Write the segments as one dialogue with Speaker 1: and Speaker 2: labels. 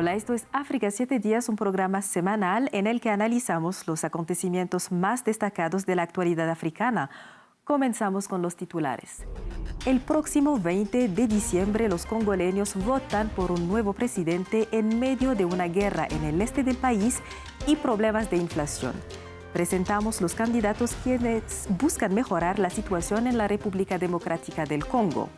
Speaker 1: Hola, esto es África 7 días, un programa semanal en el que analizamos los acontecimientos más destacados de la actualidad africana. Comenzamos con los titulares. El próximo 20 de diciembre los congoleños votan por un nuevo presidente en medio de una guerra en el este del país y problemas de inflación. Presentamos los candidatos quienes buscan mejorar la situación en la República Democrática del Congo.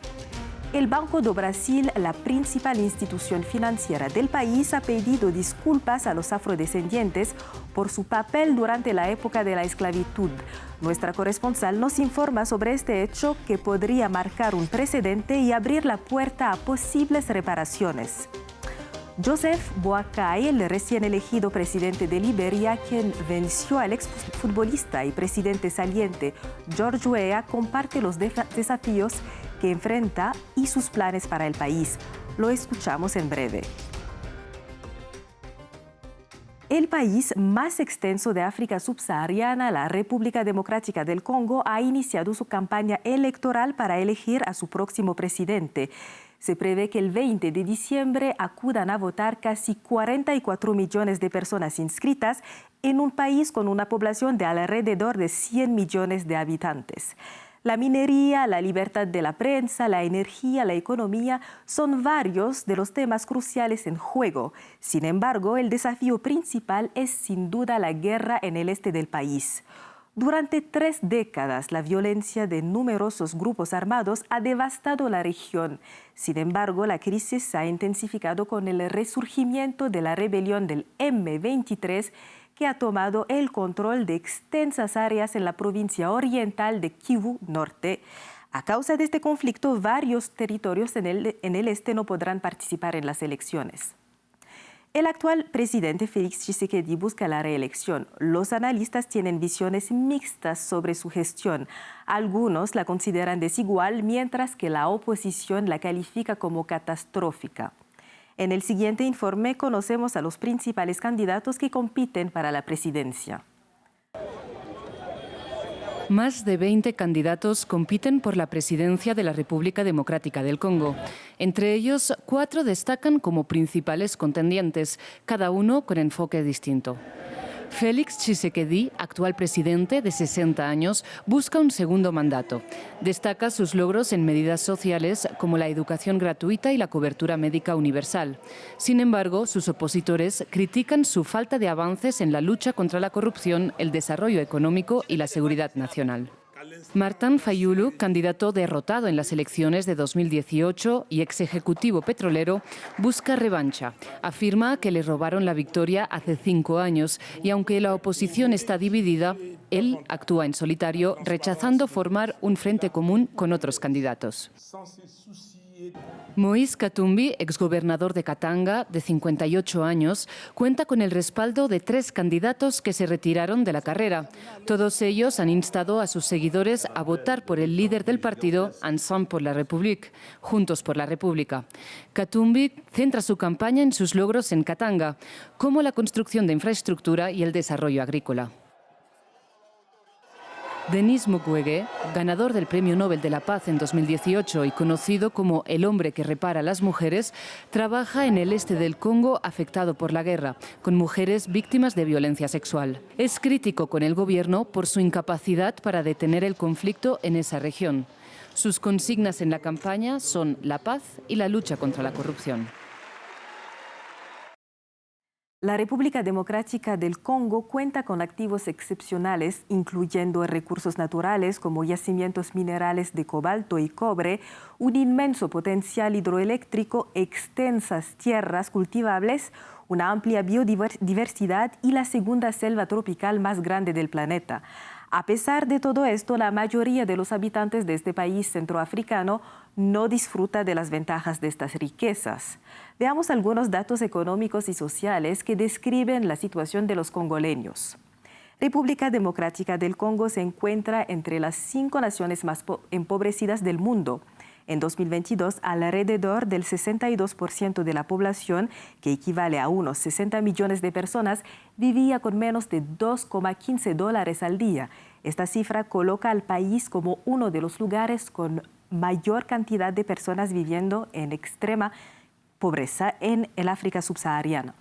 Speaker 1: El Banco do Brasil, la principal institución financiera del país, ha pedido disculpas a los afrodescendientes por su papel durante la época de la esclavitud. Nuestra corresponsal nos informa sobre este hecho que podría marcar un precedente y abrir la puerta a posibles reparaciones. Joseph Boakai, el recién elegido presidente de Liberia, quien venció al exfutbolista y presidente saliente George Weah, comparte los desafíos que enfrenta y sus planes para el país. Lo escuchamos en breve. El país más extenso de África subsahariana, la República Democrática del Congo, ha iniciado su campaña electoral para elegir a su próximo presidente. Se prevé que el 20 de diciembre acudan a votar casi 44 millones de personas inscritas en un país con una población de alrededor de 100 millones de habitantes. La minería, la libertad de la prensa, la energía, la economía son varios de los temas cruciales en juego. Sin embargo, el desafío principal es sin duda la guerra en el este del país. Durante 3 décadas, la violencia de numerosos grupos armados ha devastado la región. Sin embargo, la crisis se ha intensificado con el resurgimiento de la rebelión del M23, que ha tomado el control de extensas áreas en la provincia oriental de Kivu Norte. A causa de este conflicto, varios territorios en el este no podrán participar en las elecciones. El actual presidente Félix Tshisekedi busca la reelección. Los analistas tienen visiones mixtas sobre su gestión. Algunos la consideran desigual, mientras que la oposición la califica como catastrófica. En el siguiente informe conocemos a los principales candidatos que compiten para la presidencia.
Speaker 2: Más de 20 candidatos compiten por la presidencia de la República Democrática del Congo. Entre ellos, 4 destacan como principales contendientes, cada uno con enfoque distinto. Félix Tshisekedi, actual presidente de 60 años, busca un segundo mandato. Destaca sus logros en medidas sociales como la educación gratuita y la cobertura médica universal. Sin embargo, sus opositores critican su falta de avances en la lucha contra la corrupción, el desarrollo económico y la seguridad nacional. Martin Fayulu, candidato derrotado en las elecciones de 2018 y ex ejecutivo petrolero, busca revancha. Afirma que le robaron la victoria hace 5 años y aunque la oposición está dividida, él actúa en solitario, rechazando formar un frente común con otros candidatos. Moïse Katumbi, exgobernador de Katanga, de 58 años, cuenta con el respaldo de 3 candidatos que se retiraron de la carrera. Todos ellos han instado a sus seguidores a votar por el líder del partido, Ensemble pour la République, Juntos por la República. Katumbi centra su campaña en sus logros en Katanga, como la construcción de infraestructura y el desarrollo agrícola. Denis Mukwege, ganador del Premio Nobel de la Paz en 2018 y conocido como el hombre que repara a las mujeres, trabaja en el este del Congo afectado por la guerra, con mujeres víctimas de violencia sexual. Es crítico con el gobierno por su incapacidad para detener el conflicto en esa región. Sus consignas en la campaña son la paz y la lucha contra la corrupción.
Speaker 1: La República Democrática del Congo cuenta con activos excepcionales, incluyendo recursos naturales como yacimientos minerales de cobalto y cobre, un inmenso potencial hidroeléctrico, extensas tierras cultivables, una amplia biodiversidad y la segunda selva tropical más grande del planeta. A pesar de todo esto, la mayoría de los habitantes de este país centroafricano no disfruta de las ventajas de estas riquezas. Veamos algunos datos económicos y sociales que describen la situación de los congoleños. República Democrática del Congo se encuentra entre las 5 naciones más empobrecidas del mundo. En 2022, alrededor del 62% de la población, que equivale a unos 60 millones de personas, vivía con menos de $2,15 al día. Esta cifra coloca al país como uno de los lugares con mayor cantidad de personas viviendo en extrema pobreza en el África subsahariana.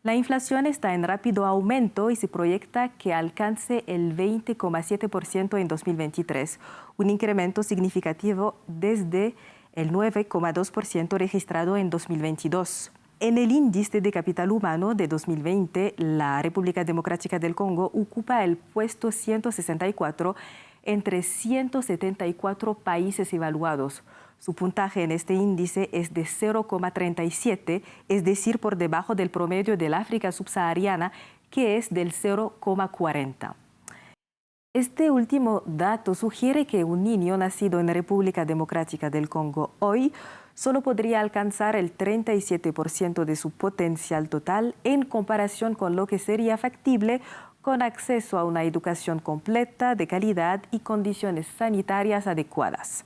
Speaker 1: La inflación está en rápido aumento y se proyecta que alcance el 20,7% en 2023, un incremento significativo desde el 9,2% registrado en 2022. En el índice de capital humano de 2020, la República Democrática del Congo ocupa el puesto 164 entre 174 países evaluados. Su puntaje en este índice es de 0,37, es decir, por debajo del promedio del África subsahariana, que es del 0,40. Este último dato sugiere que un niño nacido en República Democrática del Congo hoy solo podría alcanzar el 37% de su potencial total en comparación con lo que sería factible con acceso a una educación completa, de calidad y condiciones sanitarias adecuadas.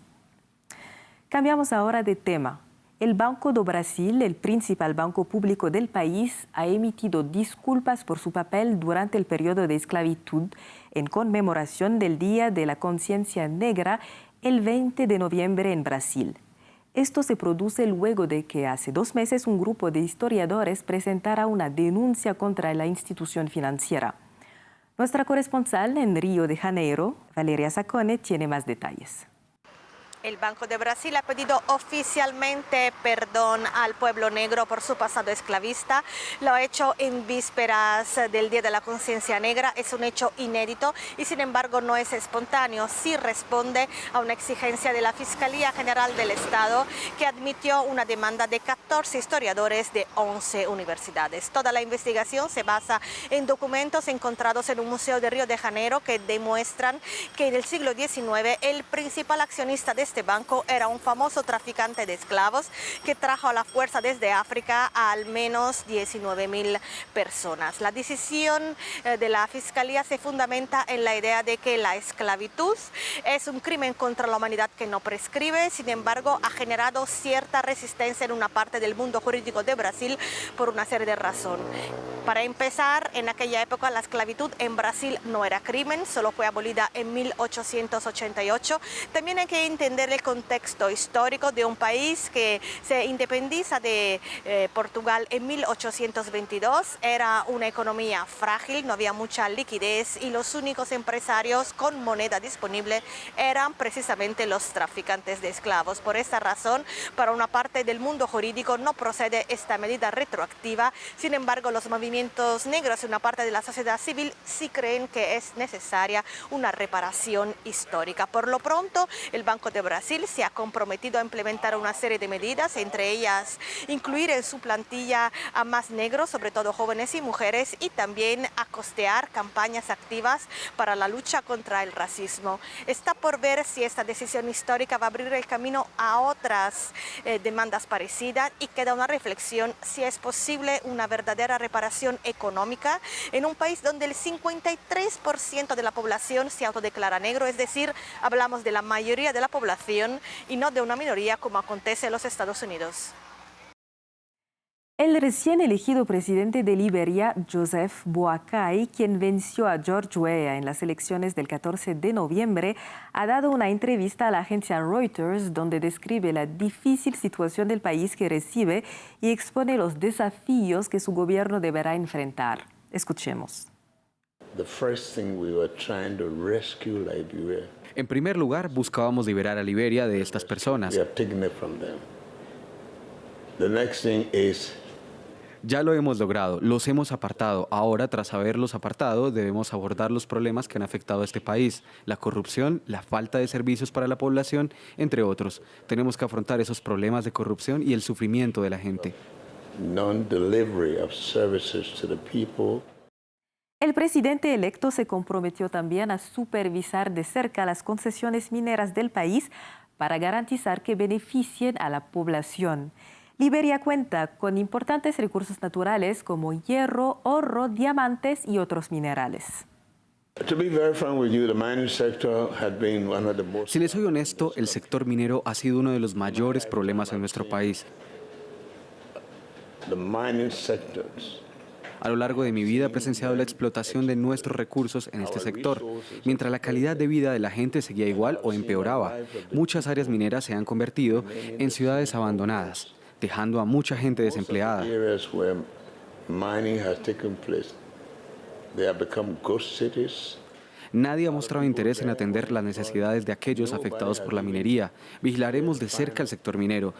Speaker 1: Cambiamos ahora de tema. El Banco do Brasil, el principal banco público del país, ha emitido disculpas por su papel durante el periodo de esclavitud en conmemoración del Día de la Conciencia Negra el 20 de noviembre en Brasil. Esto se produce luego de que hace 2 meses un grupo de historiadores presentara una denuncia contra la institución financiera. Nuestra corresponsal en Río de Janeiro, Valeria Sacone, tiene más detalles.
Speaker 3: El Banco de Brasil ha pedido oficialmente perdón al pueblo negro por su pasado esclavista. Lo ha hecho en vísperas del Día de la Conciencia Negra. Es un hecho inédito y sin embargo no es espontáneo. Sí responde a una exigencia de la Fiscalía General del Estado, que admitió una demanda de 14 historiadores de 11 universidades. Toda la investigación se basa en documentos encontrados en un museo de Río de Janeiro que demuestran que en el siglo XIX el principal accionista de este banco era un famoso traficante de esclavos que trajo a la fuerza desde África a al menos 19.000 personas. La decisión de la Fiscalía se fundamenta en la idea de que la esclavitud es un crimen contra la humanidad que no prescribe. Sin embargo, ha generado cierta resistencia en una parte del mundo jurídico de Brasil por una serie de razones. Para empezar, en aquella época la esclavitud en Brasil no era crimen, solo fue abolida en 1888. También hay que entender el contexto histórico de un país que se independiza de Portugal en 1822. Era una economía frágil, no había mucha liquidez y los únicos empresarios con moneda disponible eran precisamente los traficantes de esclavos. Por esta razón, para una parte del mundo jurídico no procede esta medida retroactiva. Sin embargo, los movimientos negros y una parte de la sociedad civil sí creen que es necesaria una reparación histórica. Por lo pronto, el Banco de Brasil se ha comprometido a implementar una serie de medidas, entre ellas incluir en su plantilla a más negros, sobre todo jóvenes y mujeres, y también a costear campañas activas para la lucha contra el racismo. Está por ver si esta decisión histórica va a abrir el camino a otras demandas parecidas, y queda una reflexión si es posible una verdadera reparación económica en un país donde el 53% de la población se autodeclara negro, es decir, hablamos de la mayoría de la población y no de una minoría como acontece en los Estados Unidos.
Speaker 1: El recién elegido presidente de Liberia, Joseph Boakai, quien venció a George Weah en las elecciones del 14 de noviembre, ha dado una entrevista a la agencia Reuters donde describe la difícil situación del país que recibe y expone los desafíos que su gobierno deberá enfrentar. Escuchemos.
Speaker 4: En primer lugar, buscábamos liberar a Liberia de estas personas. Ya lo hemos logrado, los hemos apartado. Ahora, tras haberlos apartado, debemos abordar los problemas que han afectado a este país: la corrupción, la falta de servicios para la población, entre otros. Tenemos que afrontar esos problemas de corrupción y el sufrimiento de la gente.
Speaker 1: El presidente electo se comprometió también a supervisar de cerca las concesiones mineras del país para garantizar que beneficien a la población. Liberia cuenta con importantes recursos naturales como hierro, oro, diamantes y otros minerales.
Speaker 4: Si les soy honesto, el sector minero ha sido uno de los mayores problemas en nuestro país. A lo largo de mi vida he presenciado la explotación de nuestros recursos en este sector. Mientras la calidad de vida de la gente seguía igual o empeoraba, muchas áreas mineras se han convertido en ciudades abandonadas. dejando a mucha gente desempleada.
Speaker 5: Areas where mining has taken place, they have become ghost cities.
Speaker 4: Nadie ha mostrado interés en atender las necesidades de aquellos afectados por la minería. Vigilaremos de cerca el sector minero.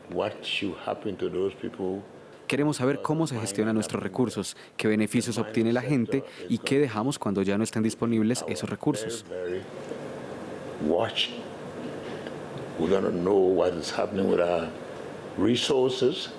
Speaker 5: What should happen to those people?
Speaker 4: Queremos saber cómo se gestionan nuestros recursos, qué beneficios obtiene la gente y qué dejamos cuando ya no estén disponibles esos recursos.
Speaker 5: Watch. We're going to know what is happening with our resources.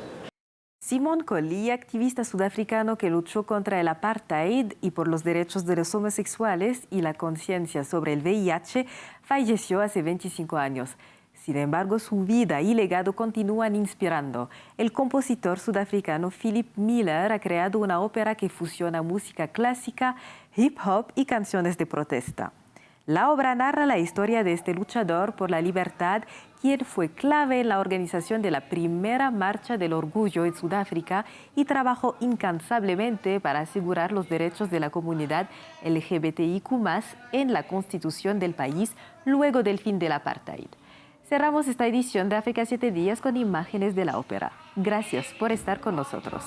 Speaker 1: Simon Colley, activista sudafricano que luchó contra el apartheid y por los derechos de los homosexuales y la conciencia sobre el VIH, falleció hace 25 años. Sin embargo, su vida y legado continúan inspirando. El compositor sudafricano Philip Miller ha creado una ópera que fusiona música clásica, hip hop y canciones de protesta. La obra narra la historia de este luchador por la libertad, quien fue clave en la organización de la primera Marcha del Orgullo en Sudáfrica y trabajó incansablemente para asegurar los derechos de la comunidad LGBTIQ+ en la constitución del país luego del fin del apartheid. Cerramos esta edición de África 7 días con imágenes de la ópera. Gracias por estar con nosotros.